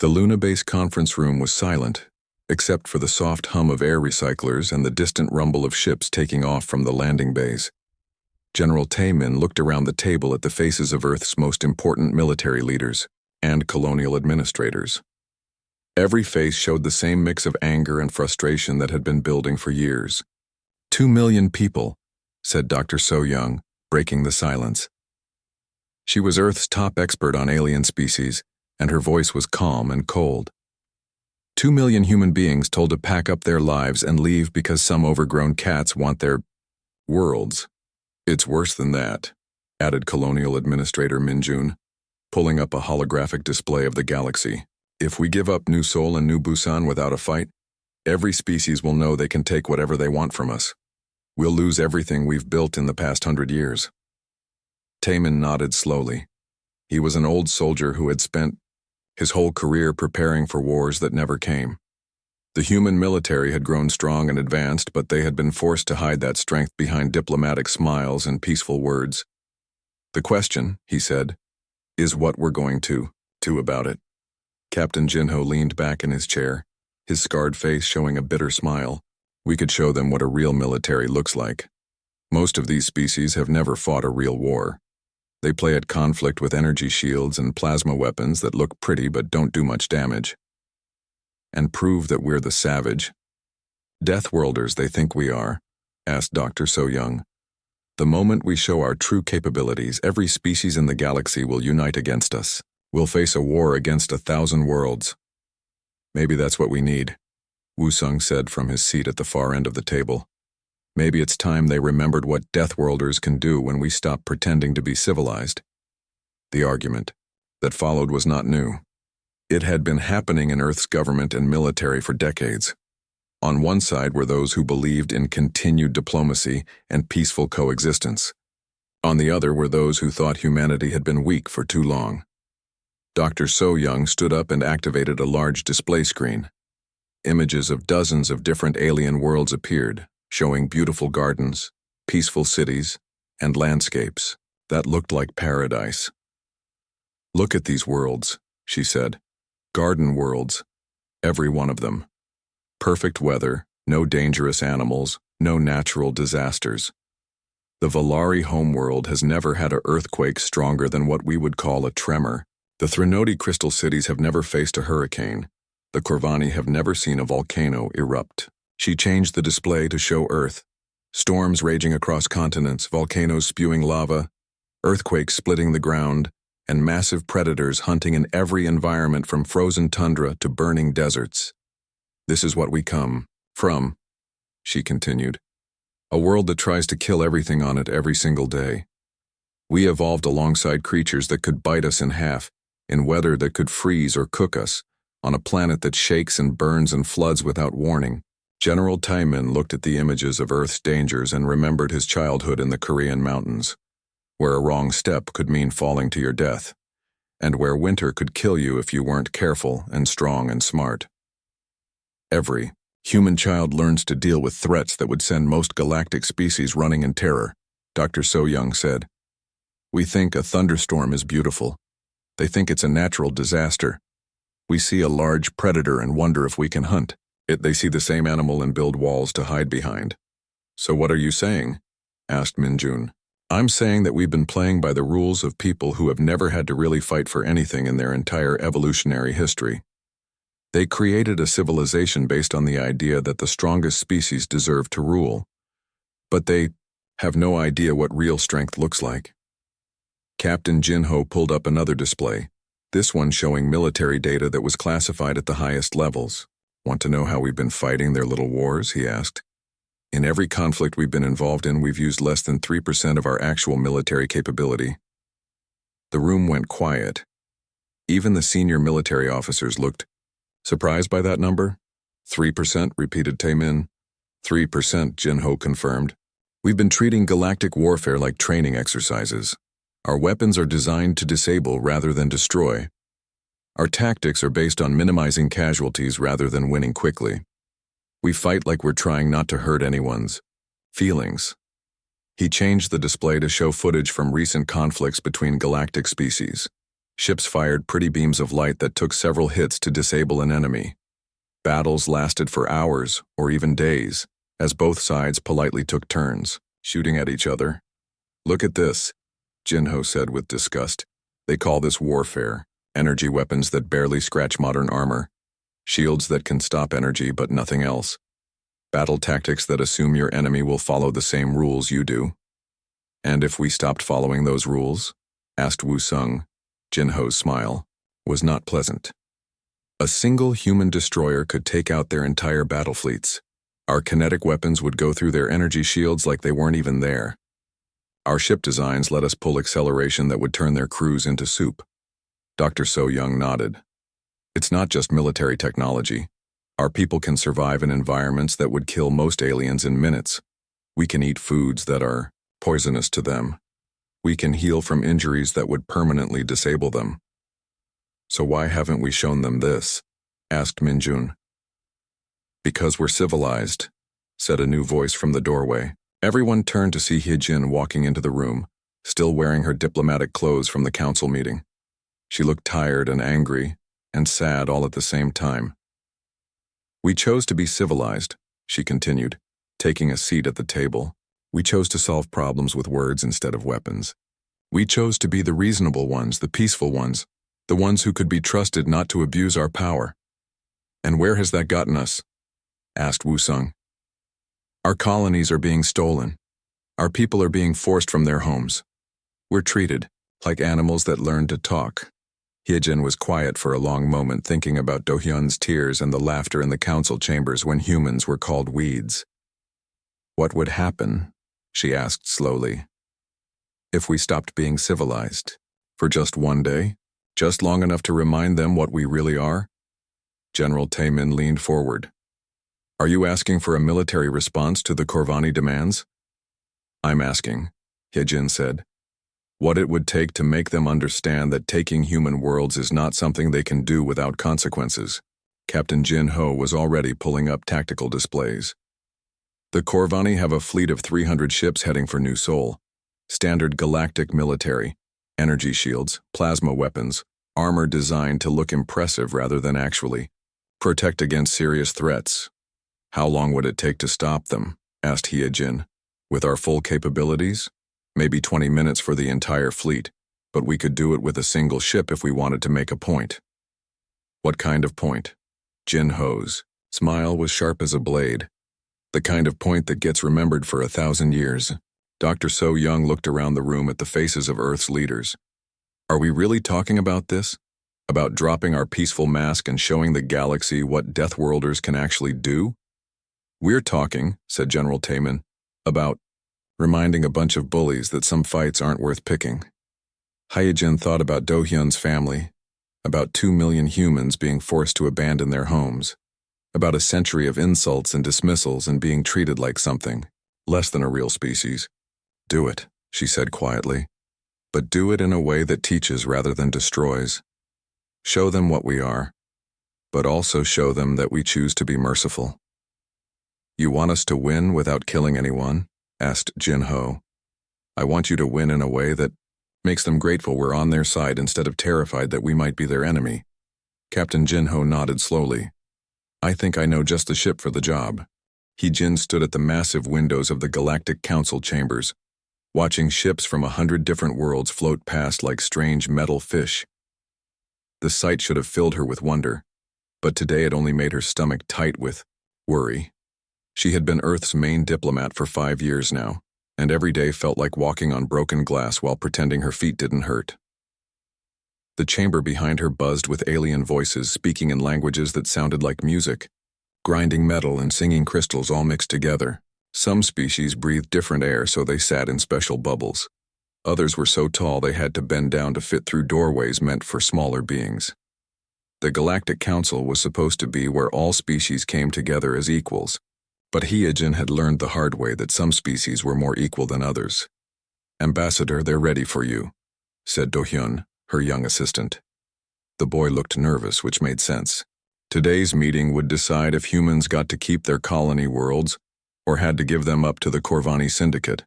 The Luna Base conference room was silent, except for the soft hum of air recyclers and the distant rumble of ships taking off from the landing bays. General Taemin looked around the table at the faces of Earth's most important military leaders and colonial administrators. Every face showed the same mix of anger and frustration that had been building for years. 2 million people, said Dr. So-young, breaking the silence. She was Earth's top expert on alien species, and her voice was calm and cold. 2 million human beings told to pack up their lives and leave because some overgrown cats want their worlds. It's worse than that, added Colonial Administrator Minjun, pulling up a holographic display of the galaxy. If we give up New Seoul and New Busan without a fight, every species will know they can take whatever they want from us. We'll lose everything we've built in the past 100 years. Taemin nodded slowly. He was an old soldier who had spent his whole career preparing for wars that never came. The human military had grown strong and advanced, but they had been forced to hide that strength behind diplomatic smiles and peaceful words. The question, he said, is what we're going to do about it. Captain Jinho leaned back in his chair, his scarred face showing a bitter smile. We could show them what a real military looks like. Most of these species have never fought a real war. They play at conflict with energy shields and plasma weapons that look pretty but don't do much damage. And prove that we're the savage. Deathworlders they think we are, asked Dr. So-young. The moment we show our true capabilities, every species in the galaxy will unite against us. We'll face a war against 1,000 worlds. Maybe that's what we need, Wusung said from his seat at the far end of the table. Maybe it's time they remembered what Deathworlders can do when we stop pretending to be civilized. The argument that followed was not new. It had been happening in Earth's government and military for decades. On one side were those who believed in continued diplomacy and peaceful coexistence. On the other were those who thought humanity had been weak for too long. Dr. So-young stood up and activated a large display screen. Images of dozens of different alien worlds appeared, showing beautiful gardens, peaceful cities, and landscapes that looked like paradise. Look at these worlds, she said. Garden worlds, every one of them. Perfect weather, no dangerous animals, no natural disasters. The Valari homeworld has never had an earthquake stronger than what we would call a tremor. The Threnody crystal cities have never faced a hurricane. The Corvani have never seen a volcano erupt. She changed the display to show Earth. Storms raging across continents, volcanoes spewing lava, earthquakes splitting the ground, and massive predators hunting in every environment from frozen tundra to burning deserts. This is what we come from, she continued. A world that tries to kill everything on it every single day. We evolved alongside creatures that could bite us in half, in weather that could freeze or cook us, on a planet that shakes and burns and floods without warning. General Taemin looked at the images of Earth's dangers and remembered his childhood in the Korean mountains, where a wrong step could mean falling to your death, and where winter could kill you if you weren't careful and strong and smart. Every human child learns to deal with threats that would send most galactic species running in terror, Dr. So-young said. We think a thunderstorm is beautiful. They think it's a natural disaster. We see a large predator and wonder if we can hunt it. They see the same animal and build walls to hide behind. So what are you saying? Asked Minjun. I'm saying that we've been playing by the rules of people who have never had to really fight for anything in their entire evolutionary history. They created a civilization based on the idea that the strongest species deserve to rule. But they have no idea what real strength looks like. Captain Jinho pulled up another display, this one showing military data that was classified at the highest levels. Want to know how we've been fighting their little wars? He asked. In every conflict we've been involved in, we've used less than 3% of our actual military capability. The room went quiet. Even the senior military officers looked surprised by that number. 3%, repeated Taemin. 3%, Jinho confirmed. We've been treating galactic warfare like training exercises. Our weapons are designed to disable rather than destroy. Our tactics are based on minimizing casualties rather than winning quickly. We fight like we're trying not to hurt anyone's feelings. He changed the display to show footage from recent conflicts between galactic species. Ships fired pretty beams of light that took several hits to disable an enemy. Battles lasted for hours or even days, as both sides politely took turns, shooting at each other. "Look at this," Jinho said with disgust. "They call this warfare. Energy weapons that barely scratch modern armor. Shields that can stop energy but nothing else. Battle tactics that assume your enemy will follow the same rules you do." "And if we stopped following those rules?" asked Wu Sung. Jinho's smile was not pleasant. "A single human destroyer could take out their entire battle fleets. Our kinetic weapons would go through their energy shields like they weren't even there. Our ship designs let us pull acceleration that would turn their crews into soup." Dr. So Young nodded. "It's not just military technology. Our people can survive in environments that would kill most aliens in minutes. We can eat foods that are poisonous to them. We can heal from injuries that would permanently disable them." "So why haven't we shown them this?" asked Minjun. "Because we're civilized," said a new voice from the doorway. Everyone turned to see Hye-jin walking into the room, still wearing her diplomatic clothes from the council meeting. She looked tired and angry, and sad all at the same time. "We chose to be civilized," she continued, taking a seat at the table. "We chose to solve problems with words instead of weapons. We chose to be the reasonable ones, the peaceful ones, the ones who could be trusted not to abuse our power." "And where has that gotten us?" asked Wu Sung. "Our colonies are being stolen. Our people are being forced from their homes. We're treated like animals that learn to talk." Hye-jin was quiet for a long moment, thinking about Do-hyun's tears and the laughter in the council chambers when humans were called weeds. "What would happen," she asked slowly, "if we stopped being civilized? For just one day? Just long enough to remind them what we really are?" General Taemin leaned forward. "Are you asking for a military response to the Corvani demands?" "I'm asking," Hye-jin said, "what it would take to make them understand that taking human worlds is not something they can do without consequences." Captain Jin Ho was already pulling up tactical displays. "The Corvani have a fleet of 300 ships heading for New Seoul. Standard galactic military, energy shields, plasma weapons, armor designed to look impressive rather than actually protect against serious threats. How long would it take to stop them?" asked Hye-jin. "With our full capabilities? Maybe 20 minutes for the entire fleet, but we could do it with a single ship if we wanted to make a point." "What kind of point?" Jin Ho's smile was sharp as a blade. "The kind of point that gets remembered for 1,000 years. Dr. So Young looked around the room at the faces of Earth's leaders. "Are we really talking about this? About dropping our peaceful mask and showing the galaxy what Deathworlders can actually do?" "We're talking," said General Taemin, "about reminding a bunch of bullies that some fights aren't worth picking." Hye-jin thought about Do-hyun's family, about 2 million humans being forced to abandon their homes, about a century of insults and dismissals and being treated like something less than a real species. "Do it," she said quietly, "but do it in a way that teaches rather than destroys. Show them what we are, but also show them that we choose to be merciful." "You want us to win without killing anyone?" asked Jin Ho. "I want you to win in a way that makes them grateful we're on their side instead of terrified that we might be their enemy." Captain Jin Ho nodded slowly. "I think I know just the ship for the job." Hye-jin stood at the massive windows of the Galactic Council chambers, watching ships from 100 different worlds float past like strange metal fish. The sight should have filled her with wonder, but today it only made her stomach tight with worry. She had been Earth's main diplomat for 5 years now, and every day felt like walking on broken glass while pretending her feet didn't hurt. The chamber behind her buzzed with alien voices speaking in languages that sounded like music, grinding metal and singing crystals all mixed together. Some species breathed different air, so they sat in special bubbles. Others were so tall they had to bend down to fit through doorways meant for smaller beings. The Galactic Council was supposed to be where all species came together as equals, but Hye-jin had learned the hard way that some species were more equal than others. "Ambassador, they're ready for you," said Do-hyun, her young assistant. The boy looked nervous, which made sense. Today's meeting would decide if humans got to keep their colony worlds or had to give them up to the Corvani Syndicate.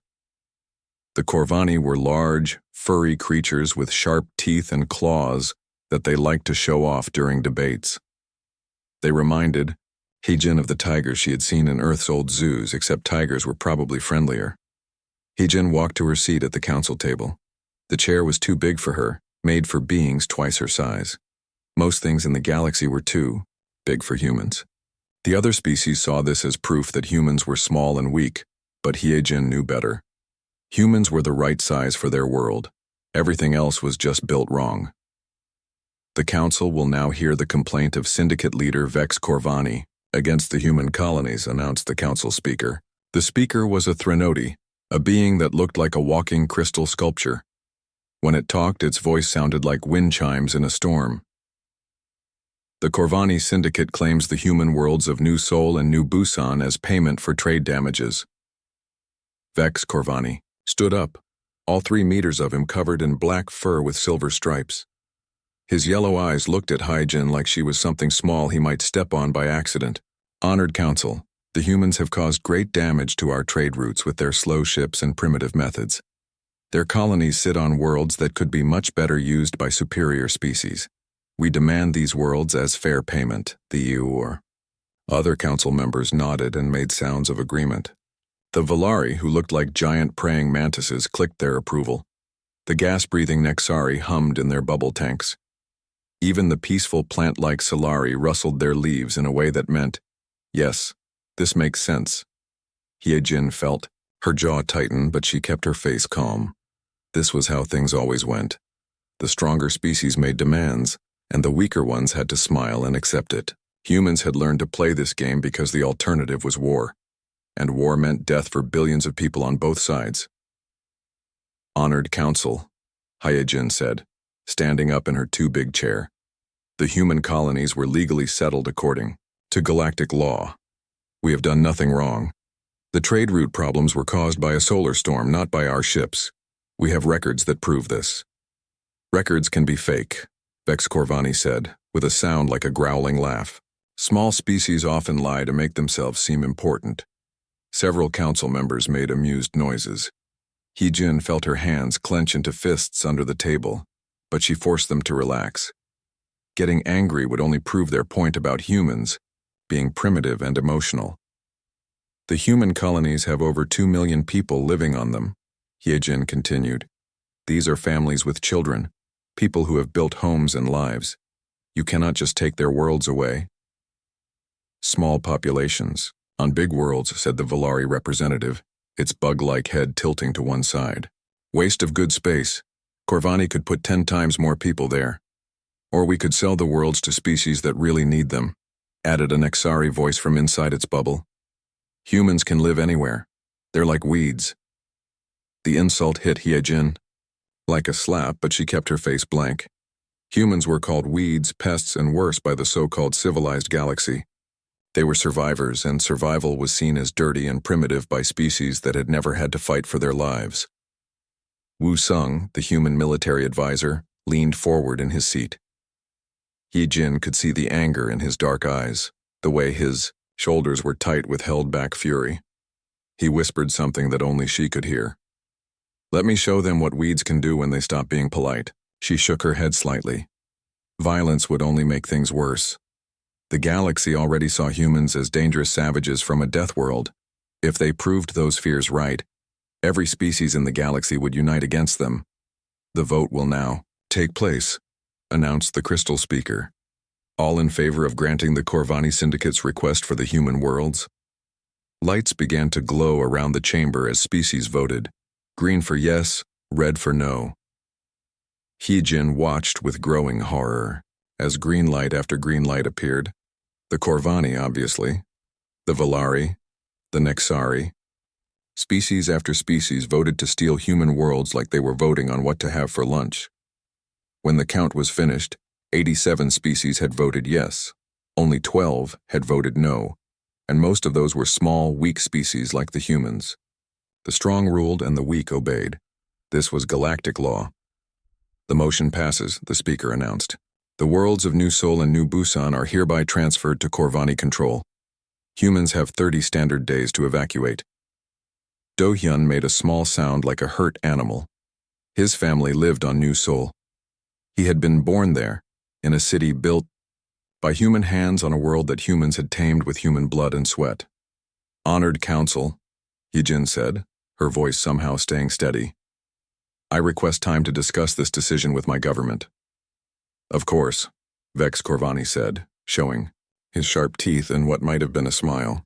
The Corvani were large, furry creatures with sharp teeth and claws that they liked to show off during debates. They reminded Heejin of the tigers she had seen in Earth's old zoos, except tigers were probably friendlier. Heejin walked to her seat at the council table. The chair was too big for her, made for beings twice her size. Most things in the galaxy were too big for humans. The other species saw this as proof that humans were small and weak, but Heejin knew better. Humans were the right size for their world. Everything else was just built wrong. The council will now hear the complaint of syndicate leader Vex Corvani against the human colonies, announced the council speaker. The speaker was a Threnody, a being that looked like a walking crystal sculpture. When it talked, its voice sounded like wind chimes in a storm. The Corvani syndicate claims the human worlds of New Sol and New Busan as payment for trade damages. Vex Corvani stood up, all 3 meters of him covered in black fur with silver stripes. His yellow eyes looked at Heejin like she was something small he might step on by accident. Honored Council, the humans have caused great damage to our trade routes with their slow ships and primitive methods. Their colonies sit on worlds that could be much better used by superior species. We demand these worlds as fair payment, the EU. Other council members nodded and made sounds of agreement. The Valari, who looked like giant praying mantises, clicked their approval. The gas-breathing Nexari hummed in their bubble tanks. Even the peaceful plant-like Solari rustled their leaves in a way that meant, yes, this makes sense. Heejin felt. Her jaw tightened, but she kept her face calm. This was how things always went. The stronger species made demands, and the weaker ones had to smile and accept it. Humans had learned to play this game because the alternative was war. And war meant death for billions of people on both sides. Honored Council, Heejin said, standing up in her too big chair. The human colonies were legally settled according to galactic law. We have done nothing wrong. The trade route problems were caused by a solar storm, not by our ships. We have records that prove this. Records can be fake, Vex Corvani said, with a sound like a growling laugh. Small species often lie to make themselves seem important. Several council members made amused noises. Heejin felt her hands clench into fists under the table, but she forced them to relax. Getting angry would only prove their point about humans being primitive and emotional. The human colonies have over 2 million people living on them, Heejin continued. These are families with children, people who have built homes and lives. You cannot just take their worlds away. Small populations. On big worlds, said the Valari representative, its bug-like head tilting to one side. Waste of good space. Corvani could put 10 times more people there. Or we could sell the worlds to species that really need them, added an Nexari voice from inside its bubble. Humans can live anywhere. They're like weeds. The insult hit Heejin like a slap, but she kept her face blank. Humans were called weeds, pests, and worse by the so-called civilized galaxy. They were survivors, and survival was seen as dirty and primitive by species that had never had to fight for their lives. Wu Sung, the human military advisor, leaned forward in his seat. Heejin could see the anger in his dark eyes, the way his shoulders were tight with held-back fury. He whispered something that only she could hear. Let me show them what weeds can do when they stop being polite. She shook her head slightly. Violence would only make things worse. The galaxy already saw humans as dangerous savages from a death world. If they proved those fears right, every species in the galaxy would unite against them. The vote will now take place, announced the crystal speaker. All in favor of granting the Corvani Syndicate's request for the human worlds? Lights began to glow around the chamber as species voted. Green for yes, red for no. Heejin watched with growing horror as green light after green light appeared. The Corvani, obviously. The Valari. The Nexari. Species after species voted to steal human worlds like they were voting on what to have for lunch. When the count was finished, 87 species had voted yes. Only 12 had voted no, and most of those were small, weak species like the humans. The strong ruled and the weak obeyed. This was galactic law. The motion passes, the speaker announced. The worlds of New Sol and New Busan are hereby transferred to Corvani control. Humans have 30 standard days to evacuate. Do-hyun made a small sound like a hurt animal. His family lived on New Seoul. He had been born there, in a city built by human hands on a world that humans had tamed with human blood and sweat. Honored counsel, Yejin said, her voice somehow staying steady. I request time to discuss this decision with my government. Of course, Vex Corvani said, showing his sharp teeth in what might have been a smile.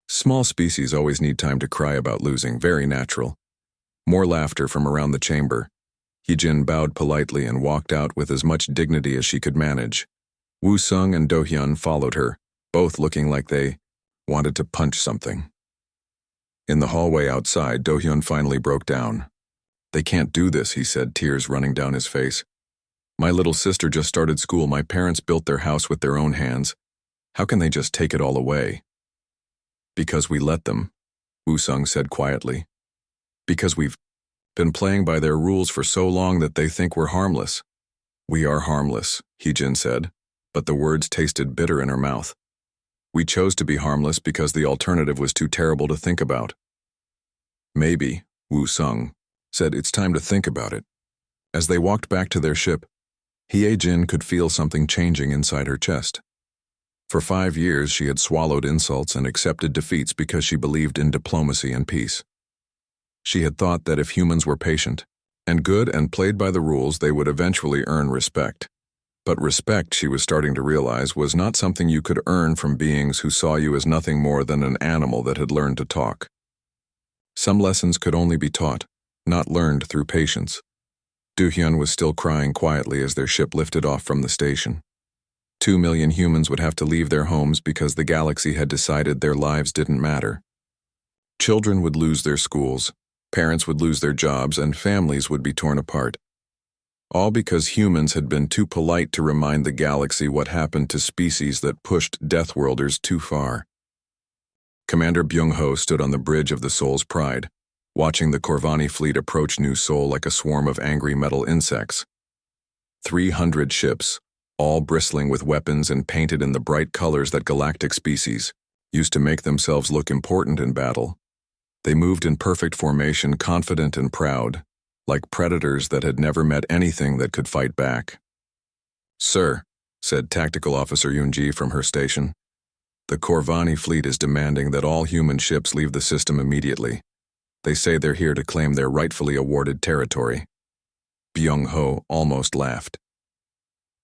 Small species always need time to cry about losing, very natural. More laughter from around the chamber. Yejin bowed politely and walked out with as much dignity as she could manage. Woo Sung and Do-hyun followed her, both looking like they wanted to punch something. In the hallway outside, Do-hyun finally broke down. They can't do this, he said, tears running down his face. My little sister just started school. My parents built their house with their own hands. How can they just take it all away? Because we let them, Woo Sung said quietly. Because we've been playing by their rules for so long that they think we're harmless. We are harmless, Yejin said, but the words tasted bitter in her mouth. We chose to be harmless because the alternative was too terrible to think about. Maybe, Woo Sung said, it's time to think about it. As they walked back to their ship, Hyejin could feel something changing inside her chest. For 5 years, she had swallowed insults and accepted defeats because she believed in diplomacy and peace. She had thought that if humans were patient and good and played by the rules, they would eventually earn respect. But respect, she was starting to realize, was not something you could earn from beings who saw you as nothing more than an animal that had learned to talk. Some lessons could only be taught, not learned through patience. Do-hyun was still crying quietly as their ship lifted off from the station. 2 million humans would have to leave their homes because the galaxy had decided their lives didn't matter. Children would lose their schools, parents would lose their jobs, and families would be torn apart. All because humans had been too polite to remind the galaxy what happened to species that pushed Deathworlders too far. Commander Byung-ho stood on the bridge of the Seoul's Pride, watching the Corvani fleet approach New Seoul like a swarm of angry metal insects. 300 ships, all bristling with weapons and painted in the bright colors that galactic species used to make themselves look important in battle. They moved in perfect formation, confident and proud, like predators that had never met anything that could fight back. Sir, said Tactical Officer Yoonji from her station, the Corvani fleet is demanding that all human ships leave the system immediately. They say they're here to claim their rightfully awarded territory. Byung-ho almost laughed.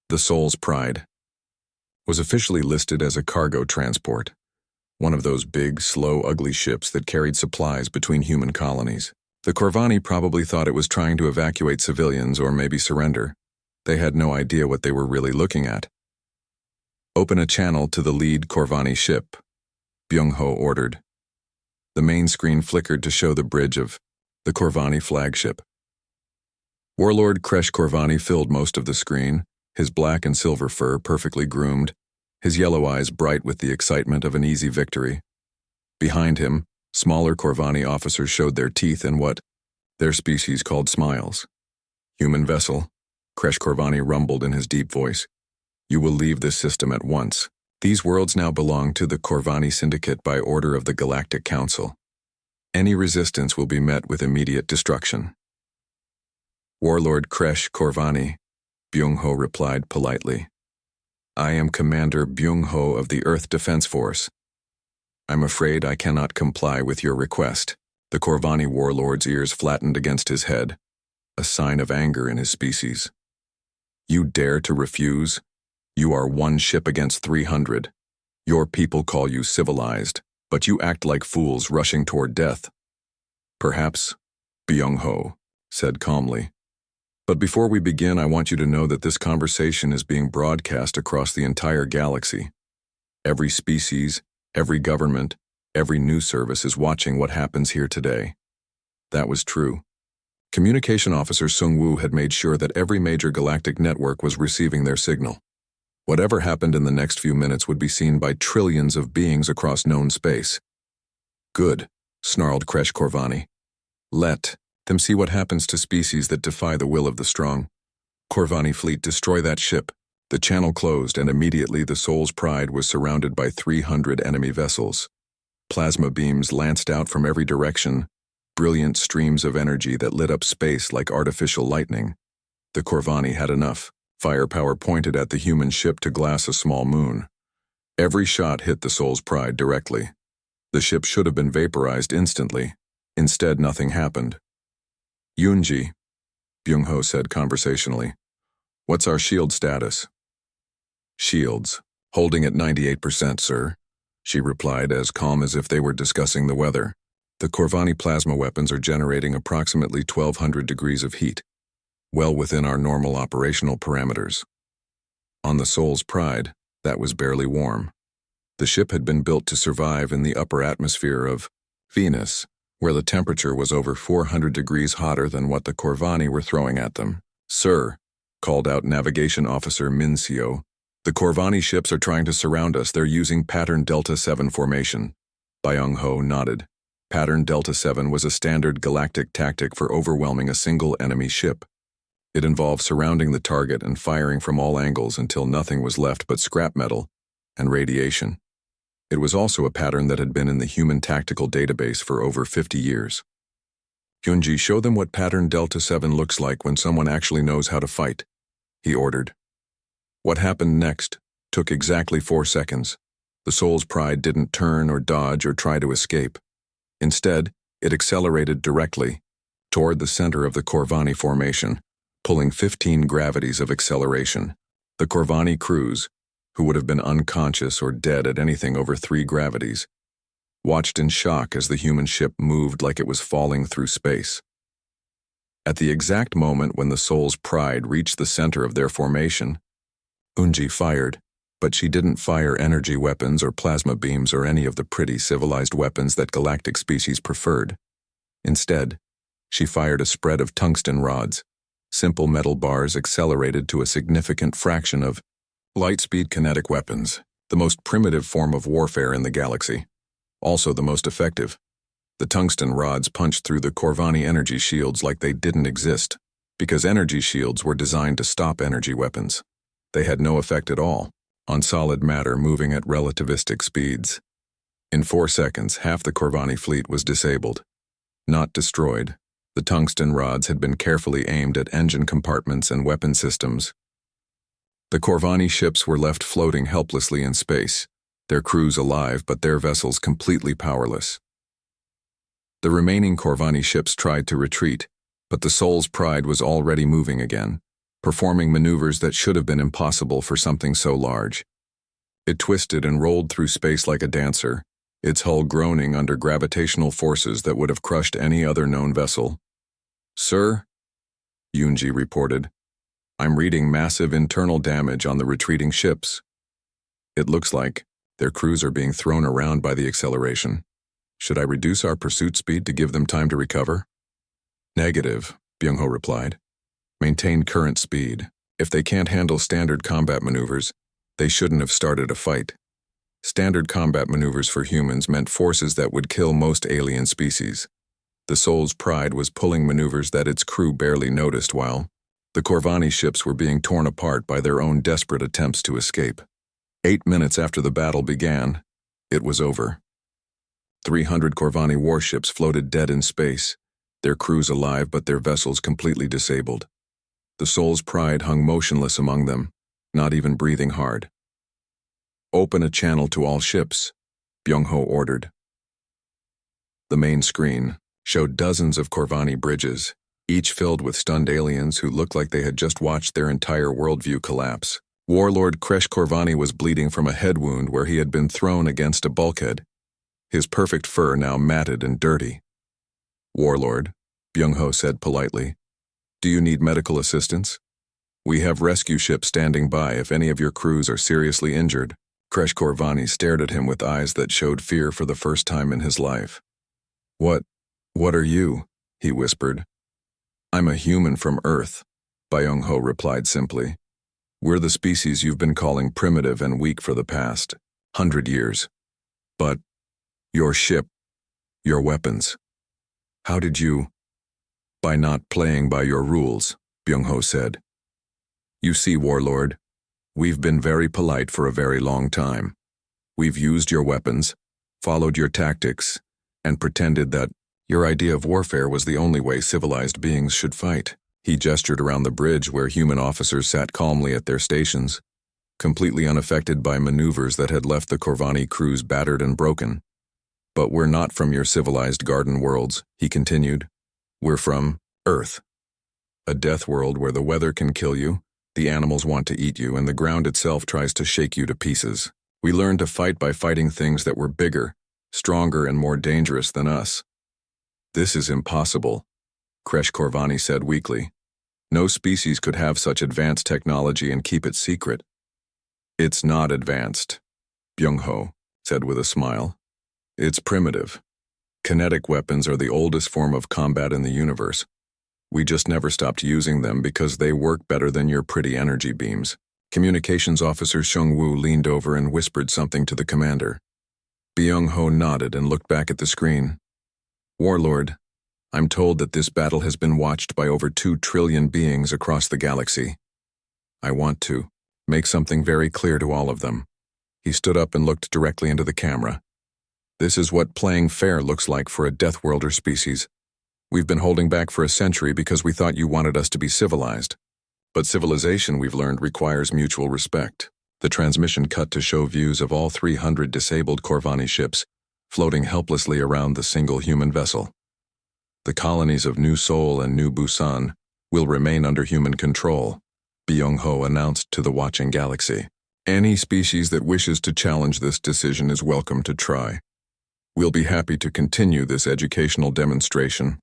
The Seoul's Pride was officially listed as a cargo transport, one of those big, slow, ugly ships that carried supplies between human colonies. The Corvani probably thought it was trying to evacuate civilians or maybe surrender. They had no idea what they were really looking at. Open a channel to the lead Corvani ship, Byung-ho ordered. The main screen flickered to show the bridge of the Corvani flagship. Warlord Kresh Corvani filled most of the screen, his black and silver fur perfectly groomed, his yellow eyes bright with the excitement of an easy victory. Behind him, smaller Corvani officers showed their teeth in what their species called smiles. Human vessel, Kresh Corvani rumbled in his deep voice. You will leave this system at once. These worlds now belong to the Corvani Syndicate by order of the Galactic Council. Any resistance will be met with immediate destruction. Warlord Kresh Corvani, Byung-ho replied politely. I am Commander Byung-ho of the Earth Defense Force. I'm afraid I cannot comply with your request. The Corvani warlord's ears flattened against his head, a sign of anger in his species. You dare to refuse? You are one ship against 300. Your people call you civilized, but you act like fools rushing toward death. Perhaps, Byung-ho said calmly. But before we begin, I want you to know that this conversation is being broadcast across the entire galaxy. Every species, every government, every news service is watching what happens here today. That was true. Communication Officer Sung-woo had made sure that every major galactic network was receiving their signal. Whatever happened in the next few minutes would be seen by trillions of beings across known space. Good, snarled Kresh Corvani. Let them see what happens to species that defy the will of the strong. Corvani fleet, destroy that ship. The channel closed, and immediately the Seoul's Pride was surrounded by 300 enemy vessels. Plasma beams lanced out from every direction, brilliant streams of energy that lit up space like artificial lightning. The Corvani had enough firepower pointed at the human ship to glass a small moon. Every shot hit the Soul's Pride directly. The ship should have been vaporized instantly. Instead, nothing happened. Yunji, Byung-ho said conversationally. What's our shield status? Shields. Holding at 98%, sir, she replied, as calm as if they were discussing the weather. The Corvani plasma weapons are generating approximately 1200 degrees of heat, well within our normal operational parameters. On the Soul's Pride, that was barely warm. The ship had been built to survive in the upper atmosphere of Venus, where the temperature was over 400 degrees hotter than what the Corvani were throwing at them. Sir, called out Navigation Officer Minseo, the Corvani ships are trying to surround us. They're using Pattern Delta 7 formation. Byung-ho nodded. Pattern Delta 7 was a standard galactic tactic for overwhelming a single enemy ship. It involved surrounding the target and firing from all angles until nothing was left but scrap metal and radiation. It was also a pattern that had been in the human tactical database for over 50 years. Hyunji, show them what Pattern Delta 7 looks like when someone actually knows how to fight, he ordered. What happened next took exactly 4 seconds. The Soul's Pride didn't turn or dodge or try to escape. Instead, it accelerated directly toward the center of the Corvani formation, pulling 15 gravities of acceleration. The Corvani crews, who would have been unconscious or dead at anything over 3 gravities, watched in shock as the human ship moved like it was falling through space. At the exact moment when the Soul's Pride reached the center of their formation, Unji fired, but she didn't fire energy weapons or plasma beams or any of the pretty civilized weapons that galactic species preferred. Instead, she fired a spread of tungsten rods, simple metal bars accelerated to a significant fraction of light-speed kinetic weapons, the most primitive form of warfare in the galaxy. Also the most effective. The tungsten rods punched through the Corvani energy shields like they didn't exist, because energy shields were designed to stop energy weapons. They had no effect at all on solid matter moving at relativistic speeds. In 4 seconds, half the Corvani fleet was disabled. Not destroyed. The tungsten rods had been carefully aimed at engine compartments and weapon systems. The Corvani ships were left floating helplessly in space, their crews alive but their vessels completely powerless. The remaining Corvani ships tried to retreat, but the Soul's Pride was already moving again, performing maneuvers that should have been impossible for something so large. It twisted and rolled through space like a dancer, its hull groaning under gravitational forces that would have crushed any other known vessel. Sir, Yunji reported, I'm reading massive internal damage on the retreating ships. It looks like their crews are being thrown around by the acceleration. Should I reduce our pursuit speed to give them time to recover? Negative, Byung-ho replied. Maintain current speed. If they can't handle standard combat maneuvers, they shouldn't have started a fight. Standard combat maneuvers for humans meant forces that would kill most alien species. The Soul's Pride was pulling maneuvers that its crew barely noticed while the Corvani ships were being torn apart by their own desperate attempts to escape. 8 minutes after the battle began, it was over. 300 Corvani warships floated dead in space, their crews alive but their vessels completely disabled. The Soul's Pride hung motionless among them, not even breathing hard. Open a channel to all ships, Byung-ho ordered. The main screen showed dozens of Corvani bridges, each filled with stunned aliens who looked like they had just watched their entire worldview collapse. Warlord Kresh Corvani was bleeding from a head wound where he had been thrown against a bulkhead, his perfect fur now matted and dirty. Warlord, Byung-ho said politely, do you need medical assistance? We have rescue ships standing by if any of your crews are seriously injured. Kresh Corvani stared at him with eyes that showed fear for the first time in his life. What are you? He whispered. I'm a human from Earth, Byung-ho replied simply. We're the species you've been calling primitive and weak for the past 100 years. But your ship, your weapons. How did you? By not playing by your rules, Byung-ho said. You see, Warlord, we've been very polite for a very long time. We've used your weapons, followed your tactics, and pretended that Your idea of warfare was the only way civilized beings should fight. He gestured around the bridge where human officers sat calmly at their stations, completely unaffected by maneuvers that had left the Corvani crews battered and broken. But we're not from your civilized garden worlds, he continued. We're from Earth. A death world where the weather can kill you, the animals want to eat you, and the ground itself tries to shake you to pieces. We learned to fight by fighting things that were bigger, stronger, and more dangerous than us. This is impossible, Kresh Corvani said weakly. No species could have such advanced technology and keep it secret. It's not advanced, Byung-ho said with a smile. It's primitive. Kinetic weapons are the oldest form of combat in the universe. We just never stopped using them because they work better than your pretty energy beams. Communications Officer Shung-woo leaned over and whispered something to the commander. Byung-ho nodded and looked back at the screen. Warlord, I'm told that this battle has been watched by over 2 trillion beings across the galaxy. I want to make something very clear to all of them. He stood up and looked directly into the camera. This is what playing fair looks like for a Deathworlder species. We've been holding back for a century because we thought you wanted us to be civilized. But civilization, we've learned, requires mutual respect. The transmission cut to show views of all 300 disabled Corvani ships floating helplessly around the single human vessel. The colonies of New Seoul and New Busan will remain under human control, Byung-ho announced to the watching galaxy. Any species that wishes to challenge this decision is welcome to try. We'll be happy to continue this educational demonstration.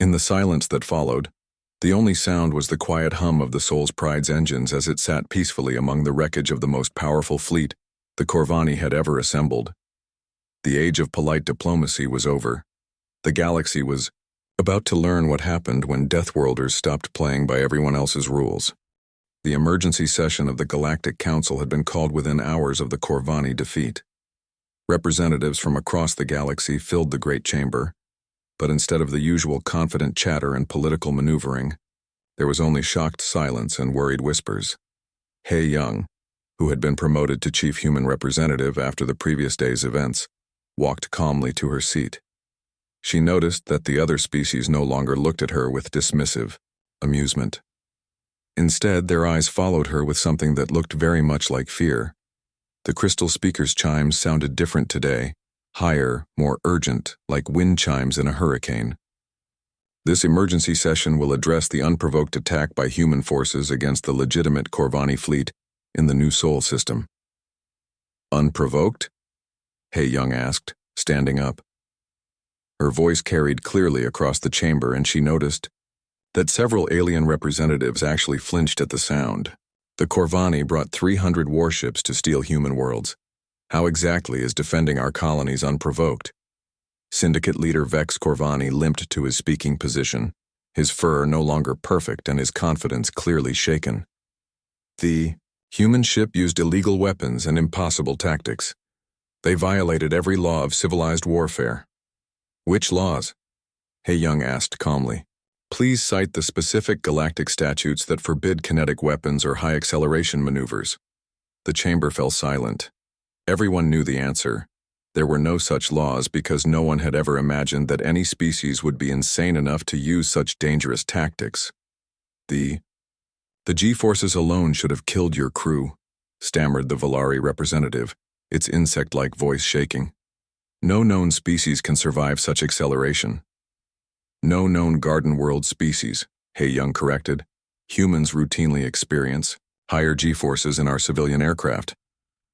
In the silence that followed, the only sound was the quiet hum of the Soul's Pride's engines as it sat peacefully among the wreckage of the most powerful fleet the Corvani had ever assembled. The age of polite diplomacy was over. The galaxy was about to learn what happened when Deathworlders stopped playing by everyone else's rules. The emergency session of the Galactic Council had been called within hours of the Corvani defeat. Representatives from across the galaxy filled the great chamber, but instead of the usual confident chatter and political maneuvering, there was only shocked silence and worried whispers. Hae Young, who had been promoted to chief human representative after the previous day's events, walked calmly to her seat. She noticed that the other species no longer looked at her with dismissive amusement. Instead, their eyes followed her with something that looked very much like fear. The crystal speaker's chimes sounded different today, higher, more urgent, like wind chimes in a hurricane. This emergency session will address the unprovoked attack by human forces against the legitimate Corvani fleet in the New Sol system. Unprovoked? Hae Young asked, standing up. Her voice carried clearly across the chamber, and she noticed that several alien representatives actually flinched at the sound. The Corvani brought 300 warships to steal human worlds. How exactly is defending our colonies unprovoked? Syndicate leader Vex Corvani limped to his speaking position, his fur no longer perfect and his confidence clearly shaken. The human ship used illegal weapons and impossible tactics. They violated every law of civilized warfare. Which laws? Hae Young asked calmly. Please cite the specific galactic statutes that forbid kinetic weapons or high-acceleration maneuvers. The chamber fell silent. Everyone knew the answer. There were no such laws because no one had ever imagined that any species would be insane enough to use such dangerous tactics. The G-forces alone should have killed your crew, stammered the Valari representative, its insect-like voice shaking. No known species can survive such acceleration. No known garden world species, Hae Young corrected. Humans routinely experience higher G-forces in our civilian aircraft.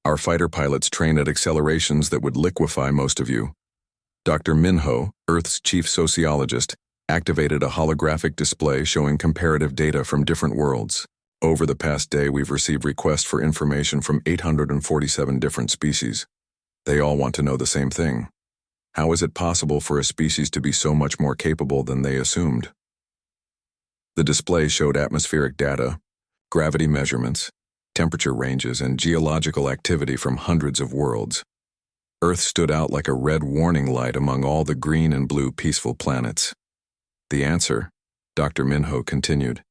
Our fighter pilots train at accelerations that would liquefy most of you. Dr. Minho, Earth's chief sociologist, activated a holographic display showing comparative data from different worlds. Over the past day, we've received requests for information from 847 different species. They all want to know the same thing. How is it possible for a species to be so much more capable than they assumed? The display showed atmospheric data, gravity measurements, temperature ranges, and geological activity from hundreds of worlds. Earth stood out like a red warning light among all the green and blue peaceful planets. The answer, Dr. Minho continued,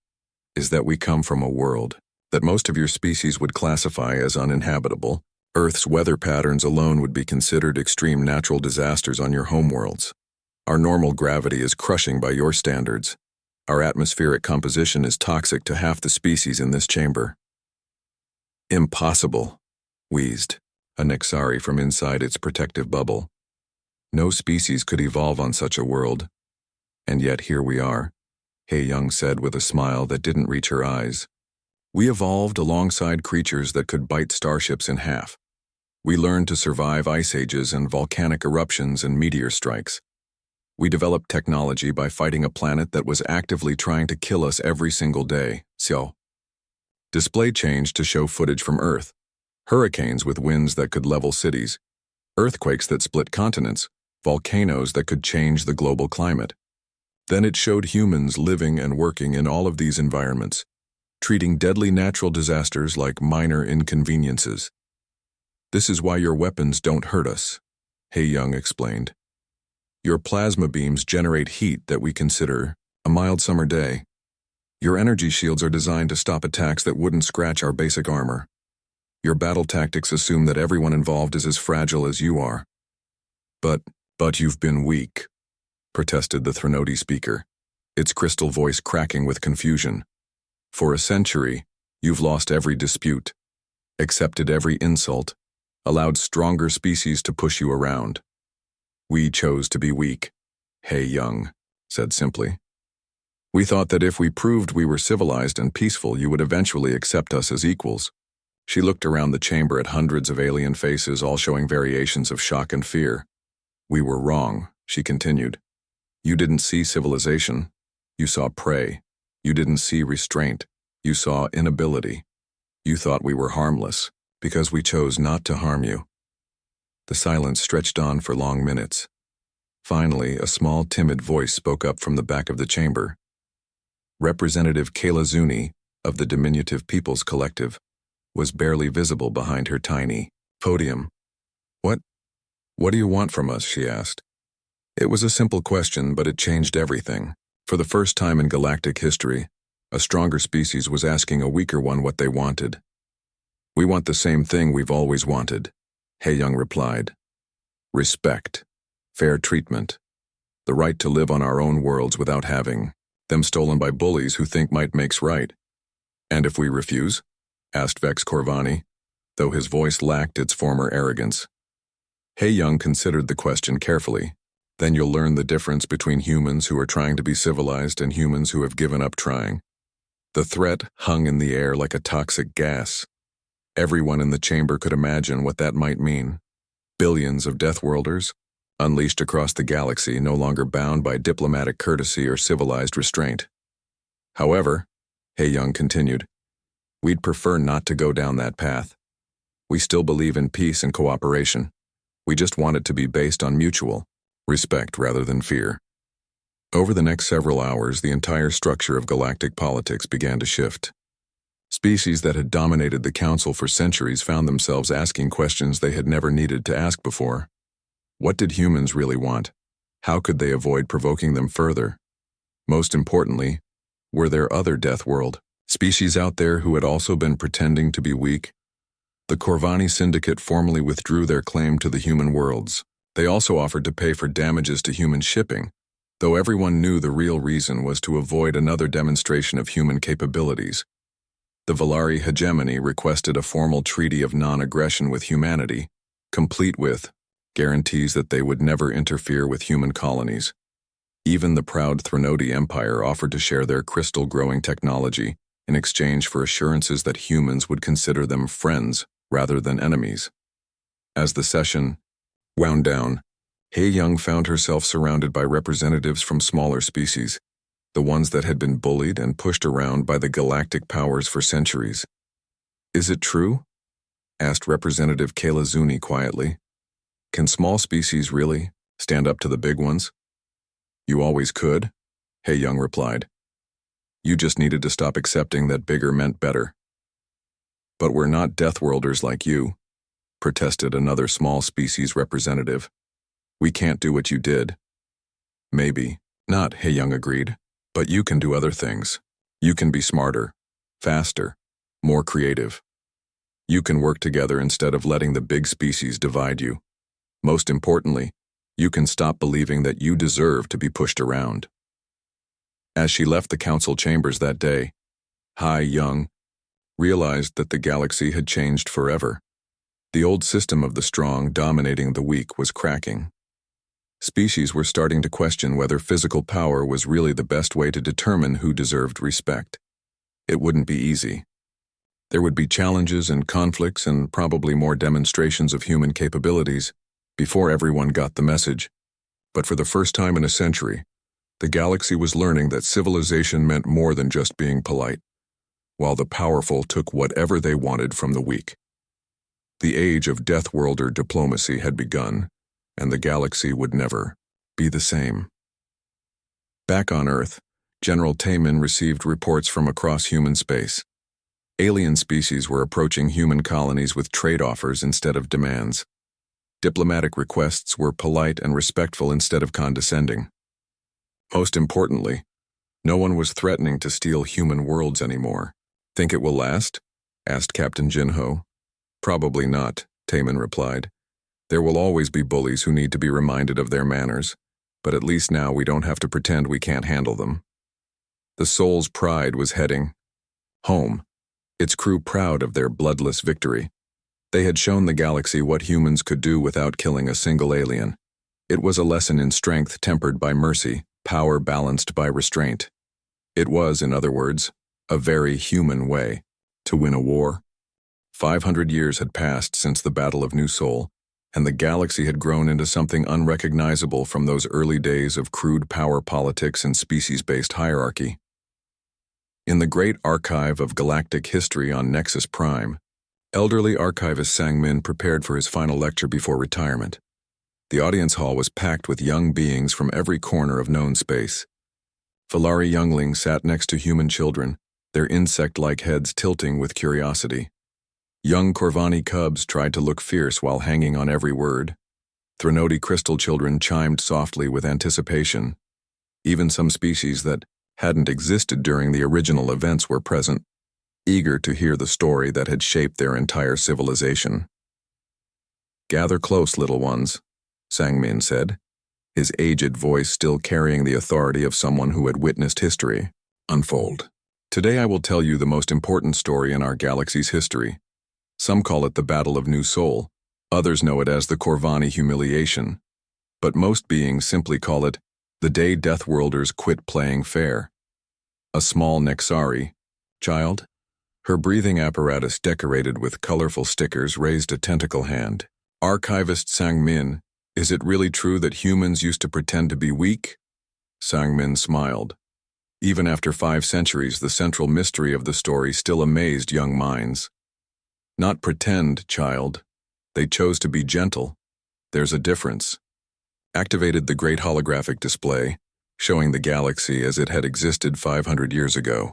is that we come from a world that most of your species would classify as uninhabitable. Earth's weather patterns alone would be considered extreme natural disasters on your homeworlds. Our normal gravity is crushing by your standards. Our atmospheric composition is toxic to half the species in this chamber." "Impossible," wheezed a Nexari from inside its protective bubble. "No species could evolve on such a world. And yet here we are," Hei Young said with a smile that didn't reach her eyes. "We evolved alongside creatures that could bite starships in half. We learned to survive ice ages and volcanic eruptions and meteor strikes. We developed technology by fighting a planet that was actively trying to kill us every single day." Xiao. Display changed to show footage from Earth. Hurricanes with winds that could level cities, earthquakes that split continents, volcanoes that could change the global climate. Then it showed humans living and working in all of these environments, treating deadly natural disasters like minor inconveniences. "This is why your weapons don't hurt us," Hei Young explained. "Your plasma beams generate heat that we consider a mild summer day. Your energy shields are designed to stop attacks that wouldn't scratch our basic armor. Your battle tactics assume that everyone involved is as fragile as you are." But you've been weak," protested the Threnody speaker, its crystal voice cracking with confusion. "For a century, you've lost every dispute, accepted every insult, allowed stronger species to push you around. We chose to be weak," Hei Young said simply. "We thought that if we proved we were civilized and peaceful, you would eventually accept us as equals." She looked around the chamber at hundreds of alien faces, all showing variations of shock and fear. "We were wrong," she continued. "You didn't see civilization. You saw prey. You didn't see restraint. You saw inability. You thought we were harmless, because we chose not to harm you." The silence stretched on for long minutes. Finally, a small, timid voice spoke up from the back of the chamber. Representative Kayla Zuni, of the Diminutive Peoples Collective, was barely visible behind her tiny podium. What do you want from us?" she asked. It was a simple question, but it changed everything. For the first time in galactic history, a stronger species was asking a weaker one what they wanted. "We want the same thing we've always wanted," Hei Young replied. "Respect, fair treatment, the right to live on our own worlds without having them stolen by bullies who think might makes right." "And if we refuse?" asked Vex Corvani, though his voice lacked its former arrogance. Hei Young considered the question carefully. "Then you'll learn the difference between humans who are trying to be civilized and humans who have given up trying." The threat hung in the air like a toxic gas. Everyone in the chamber could imagine what that might mean. Billions of Deathworlders, unleashed across the galaxy, no longer bound by diplomatic courtesy or civilized restraint. "However," Hei Young continued, "we'd prefer not to go down that path. We still believe in peace and cooperation. We just want it to be based on mutual respect rather than fear." Over the next several hours, the entire structure of galactic politics began to shift. Species that had dominated the Council for centuries found themselves asking questions they had never needed to ask before. What did humans really want? How could they avoid provoking them further? Most importantly, were there other Deathworld species out there who had also been pretending to be weak? The Corvani Syndicate formally withdrew their claim to the human worlds. They also offered to pay for damages to human shipping, though everyone knew the real reason was to avoid another demonstration of human capabilities. The Valari hegemony requested a formal treaty of non-aggression with humanity, complete with guarantees that they would never interfere with human colonies. Even the proud Threnody Empire offered to share their crystal-growing technology in exchange for assurances that humans would consider them friends rather than enemies. As the session wound down, Hei Young found herself surrounded by representatives from smaller species, the ones that had been bullied and pushed around by the galactic powers for centuries. "Is it true?" asked Representative Kayla Zuni quietly. "Can small species really stand up to the big ones?" "You always could," Hei Young replied. "You just needed to stop accepting that bigger meant better." "But we're not Deathworlders like you," protested another small species representative. "We can't do what you did." "Maybe not," Hei Young agreed, "but you can do other things. You can be smarter, faster, more creative. You can work together instead of letting the big species divide you. Most importantly, You can stop believing that you deserve to be pushed around. As she left the council chambers that day, Hai Young realized that the galaxy had changed forever. The old system of the strong dominating the weak was cracking. Species were starting to question whether physical power was really the best way to determine who deserved respect. It wouldn't be easy. There would be challenges and conflicts and probably more demonstrations of human capabilities before everyone got the message. But for the first time in a century, the galaxy was learning that civilization meant more than just being polite, while the powerful took whatever they wanted from the weak. The age of Deathworlder diplomacy had begun, and the galaxy would never be the same. Back on Earth, General Taemin received reports from across human space. Alien species were approaching human colonies with trade offers instead of demands. Diplomatic requests were polite and respectful instead of condescending. Most importantly, no one was threatening to steal human worlds anymore. "Think it will last?" asked Captain Jinho. "Probably not," Taemin replied. "There will always be bullies who need to be reminded of their manners, but at least now we don't have to pretend we can't handle them." The Soul's pride was heading home, its crew proud of their bloodless victory. They had shown the galaxy what humans could do without killing a single alien. It was a lesson in strength tempered by mercy, power balanced by restraint. It was, in other words, a very human way to win a war. 500 years had passed since the Battle of New Sol, and the galaxy had grown into something unrecognizable from those early days of crude power politics and species-based hierarchy. In the great archive of galactic history on Nexus Prime, elderly archivist Sang-min prepared for his final lecture before retirement. The audience hall was packed with young beings from every corner of known space. Valari younglings sat next to human children, their insect-like heads tilting with curiosity. Young Corvani cubs tried to look fierce while hanging on every word. Threnody crystal children chimed softly with anticipation. Even some species that hadn't existed during the original events were present, eager to hear the story that had shaped their entire civilization. "Gather close, little ones," Sang-min said, his aged voice still carrying the authority of someone who had witnessed history unfold. "Today I will tell you the most important story in our galaxy's history. Some call it the Battle of New Sol, others know it as the Corvani humiliation, but most beings simply call it the day Deathworlders quit playing fair." A small Nexari child, her breathing apparatus decorated with colorful stickers, raised a tentacle hand. "Archivist Sang-min, is it really true that humans used to pretend to be weak?" Sang-min smiled. Even after 5 centuries, the central mystery of the story still amazed young minds. "Not pretend, child. They chose to be gentle. There's a difference." Activated the great holographic display, showing the galaxy as it had existed 500 years ago.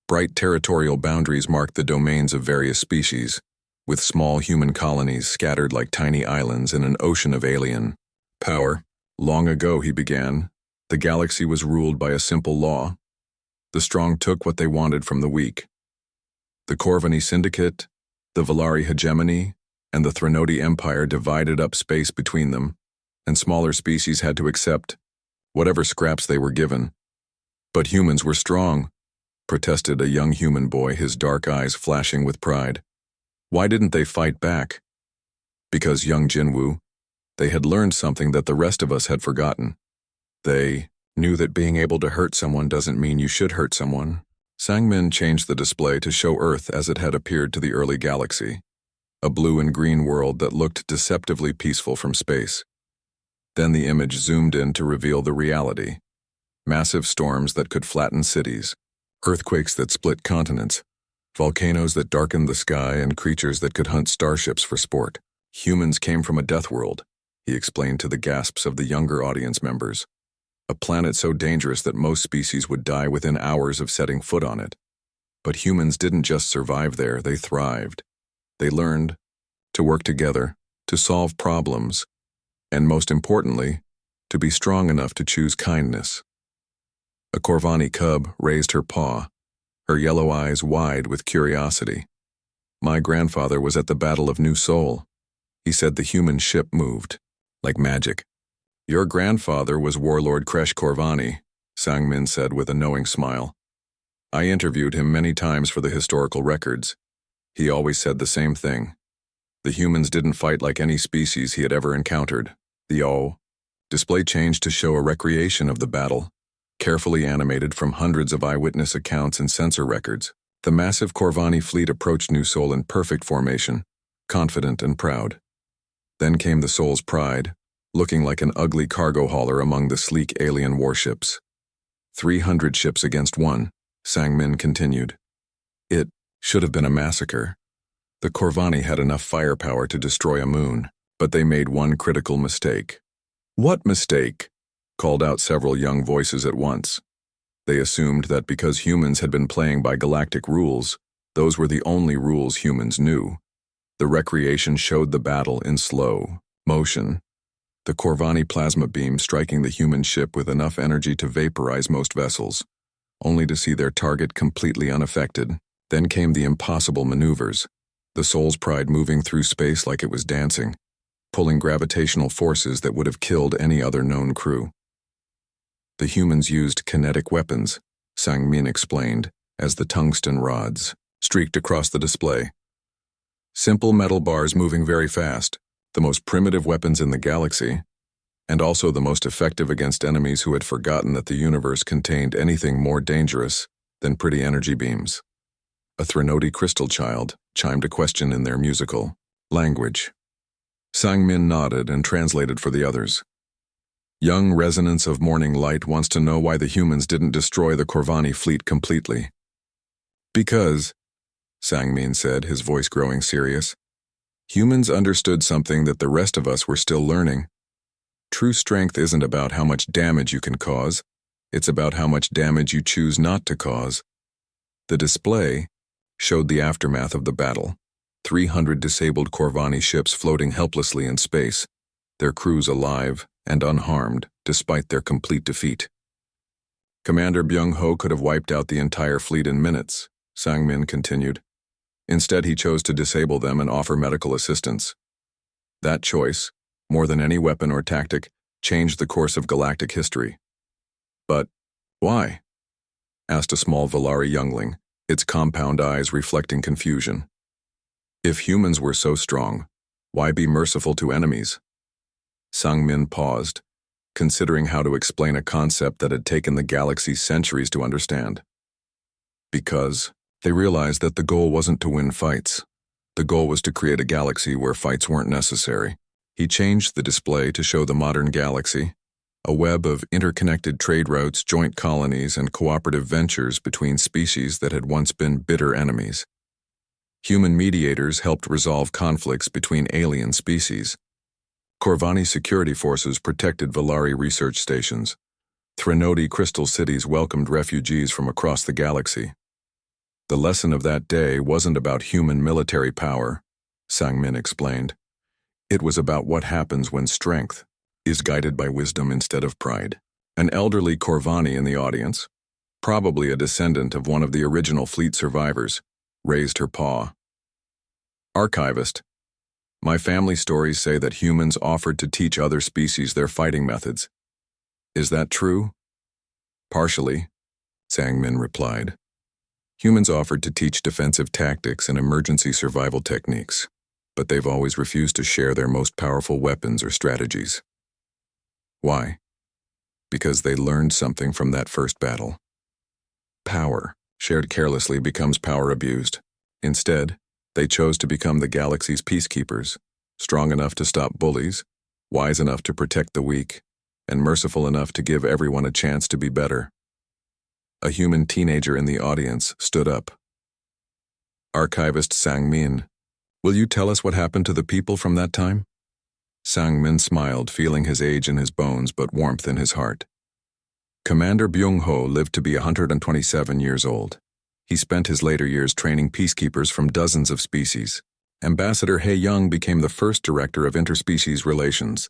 Bright territorial boundaries marked the domains of various species, with small human colonies scattered like tiny islands in an ocean of alien power. "Long ago," he began, "the galaxy was ruled by a simple law. The strong took what they wanted from the weak. The Corvani Syndicate, the Valari hegemony, and the Threnody Empire divided up space between them, and smaller species had to accept whatever scraps they were given. But humans were strong," protested a young human boy, his dark eyes flashing with pride. "Why didn't they fight back?" "Because, young Jinwoo, they had learned something that the rest of us had forgotten. They knew that being able to hurt someone doesn't mean you should hurt someone." Sang-min changed the display to show Earth as it had appeared to the early galaxy, a blue and green world that looked deceptively peaceful from space. Then the image zoomed in to reveal the reality. Massive storms that could flatten cities, earthquakes that split continents, volcanoes that darkened the sky, and creatures that could hunt starships for sport. "Humans came from a death world," he explained to the gasps of the younger audience members. "A planet so dangerous that most species would die within hours of setting foot on it. But humans didn't just survive there, they thrived. They learned to work together, to solve problems, and most importantly, to be strong enough to choose kindness." A Corvani cub raised her paw, her yellow eyes wide with curiosity. "My grandfather was at the Battle of New Sol. He said the human ship moved like magic, Your grandfather was Warlord Kresh Korvani, Sang-min said with a knowing smile. I interviewed him many times for the historical records. He always said the same thing. The humans didn't fight like any species he had ever encountered. The display changed to show a recreation of the battle, carefully animated from hundreds of eyewitness accounts and sensor records. The massive Korvani fleet approached New Sol in perfect formation, confident and proud. Then came the Sol's Pride, looking like an ugly cargo hauler among the sleek alien warships. 300 ships against one, Sang-min continued. It should have been a massacre. The Korvani had enough firepower to destroy a moon, but they made one critical mistake. What mistake? Called out several young voices at once. They assumed that because humans had been playing by galactic rules, those were the only rules humans knew. The recreation showed the battle in slow motion, the Korvani plasma beam striking the human ship with enough energy to vaporize most vessels, only to see their target completely unaffected. Then came the impossible maneuvers, the Sol's Pride moving through space like it was dancing, pulling gravitational forces that would have killed any other known crew. The humans used kinetic weapons, Sang-min explained, as the tungsten rods streaked across the display. Simple metal bars moving very fast, the most primitive weapons in the galaxy, and also the most effective against enemies who had forgotten that the universe contained anything more dangerous than pretty energy beams. A Threnody crystal child chimed a question in their musical language. Sang-min nodded and translated for the others. Young Resonance of Morning Light wants to know why the humans didn't destroy the Korvani fleet completely. Because, Sang-min said, his voice growing serious, humans understood something that the rest of us were still learning. True strength isn't about how much damage you can cause, it's about how much damage you choose not to cause. The display showed the aftermath of the battle, 300 disabled Korvani ships floating helplessly in space, their crews alive and unharmed despite their complete defeat. Commander Byung-ho could have wiped out the entire fleet in minutes, Sang-min continued. Instead, he chose to disable them and offer medical assistance. That choice, more than any weapon or tactic, changed the course of galactic history. But why? Asked a small Valari youngling, its compound eyes reflecting confusion. If humans were so strong, why be merciful to enemies? Sang-min paused, considering how to explain a concept that had taken the galaxy centuries to understand. Because they realized that the goal wasn't to win fights. The goal was to create a galaxy where fights weren't necessary. He changed the display to show the modern galaxy, a web of interconnected trade routes, joint colonies, and cooperative ventures between species that had once been bitter enemies. Human mediators helped resolve conflicts between alien species. Korvani security forces protected Valari research stations. Threnody crystal cities welcomed refugees from across the galaxy. The lesson of that day wasn't about human military power, Sang-min explained. It was about what happens when strength is guided by wisdom instead of pride. An elderly Korvani in the audience, probably a descendant of one of the original fleet survivors, raised her paw. Archivist, my family stories say that humans offered to teach other species their fighting methods. Is that true? Partially, Sang-min replied. Humans offered to teach defensive tactics and emergency survival techniques, but they've always refused to share their most powerful weapons or strategies. Why? Because they learned something from that first battle. Power, shared carelessly, becomes power abused. Instead, they chose to become the galaxy's peacekeepers, strong enough to stop bullies, wise enough to protect the weak, and merciful enough to give everyone a chance to be better. A human teenager in the audience stood up. Archivist Sang-min, will you tell us what happened to the people from that time? Sang-min smiled, feeling his age in his bones but warmth in his heart. Commander Byung-ho lived to be 127 years old. He spent his later years training peacekeepers from dozens of species. Ambassador Hae-young became the first director of interspecies relations,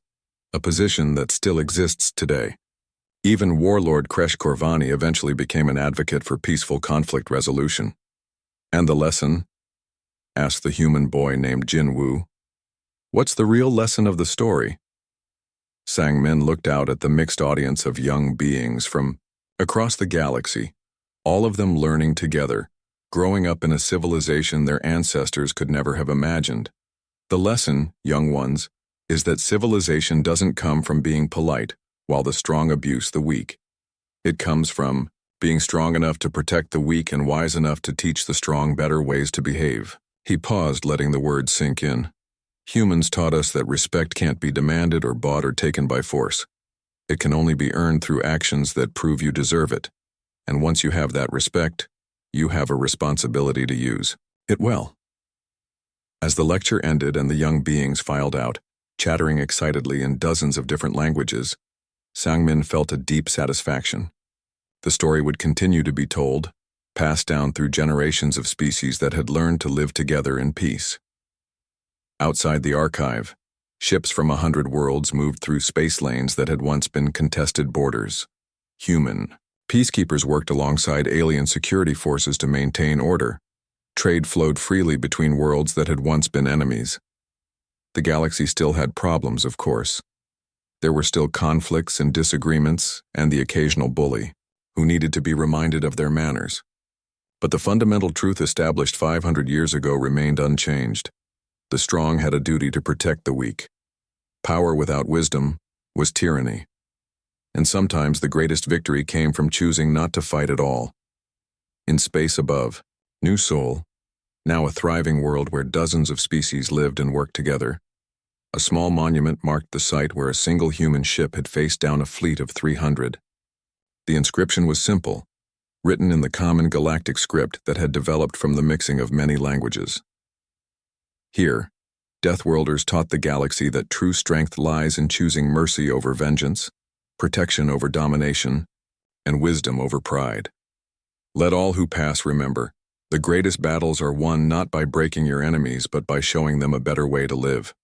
a position that still exists today. Even Warlord Kresh Korvani eventually became an advocate for peaceful conflict resolution. And the lesson? Asked the human boy named Jin Woo. What's the real lesson of the story? Sangmin looked out at the mixed audience of young beings from across the galaxy, all of them learning together, growing up in a civilization their ancestors could never have imagined. The lesson, young ones, is that civilization doesn't come from being polite, while the strong abuse the weak. It comes from being strong enough to protect the weak and wise enough to teach the strong better ways to behave. He paused, letting the words sink in. Humans taught us that respect can't be demanded or bought or taken by force. It can only be earned through actions that prove you deserve it. And once you have that respect, you have a responsibility to use it well. As the lecture ended and the young beings filed out, chattering excitedly in dozens of different languages, Sangmin felt a deep satisfaction. The story would continue to be told, passed down through generations of species that had learned to live together in peace. Outside the archive, ships from 100 worlds moved through space lanes that had once been contested borders. Human peacekeepers worked alongside alien security forces to maintain order. Trade flowed freely between worlds that had once been enemies. The galaxy still had problems, of course. There were still conflicts and disagreements, and the occasional bully, who needed to be reminded of their manners. But the fundamental truth established 500 years ago remained unchanged. The strong had a duty to protect the weak. Power without wisdom was tyranny. And sometimes the greatest victory came from choosing not to fight at all. In space above, New Sol, now a thriving world where dozens of species lived and worked together, a small monument marked the site where a single human ship had faced down a fleet of 300. The inscription was simple, written in the common galactic script that had developed from the mixing of many languages. Here, Deathworlders taught the galaxy that true strength lies in choosing mercy over vengeance, protection over domination, and wisdom over pride. Let all who pass remember, the greatest battles are won not by breaking your enemies but by showing them a better way to live.